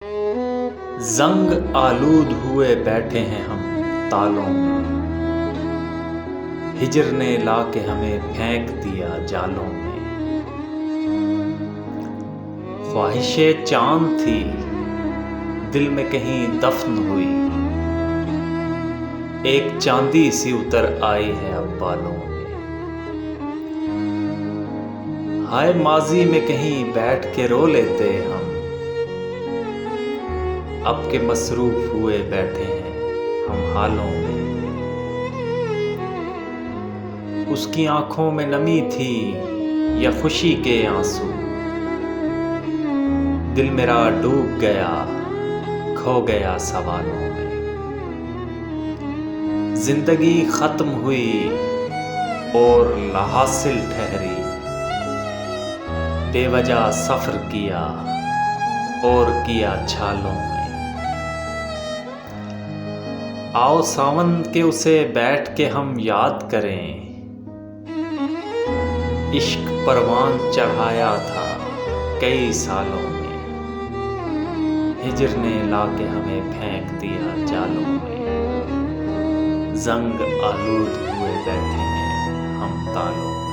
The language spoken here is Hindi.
जंग आलूद हुए बैठे हैं हम तालों में, हिजर ने लाके हमें फेंक दिया जालों में। ख्वाहिशे चांद थी दिल में कहीं दफन हुई, एक चांदी सी उतर आई है अब बालों में। हाय माजी में कहीं बैठ के रो लेते हम, अब के मसरूफ हुए बैठे हैं हम हालों में। उसकी आंखों में नमी थी या खुशी के आंसू, दिल मेरा डूब गया खो गया सवालों में। जिंदगी खत्म हुई और लाहासिल ठहरी, बेवजह सफर किया और किया छालों में। आओ सावन के उसे बैठ के हम याद करें, इश्क परवान चढ़ाया था कई सालों में, हिजर ने लाके हमें फेंक दिया जालों में। जंग आलूद हुए बैठे हैं हम तालों में।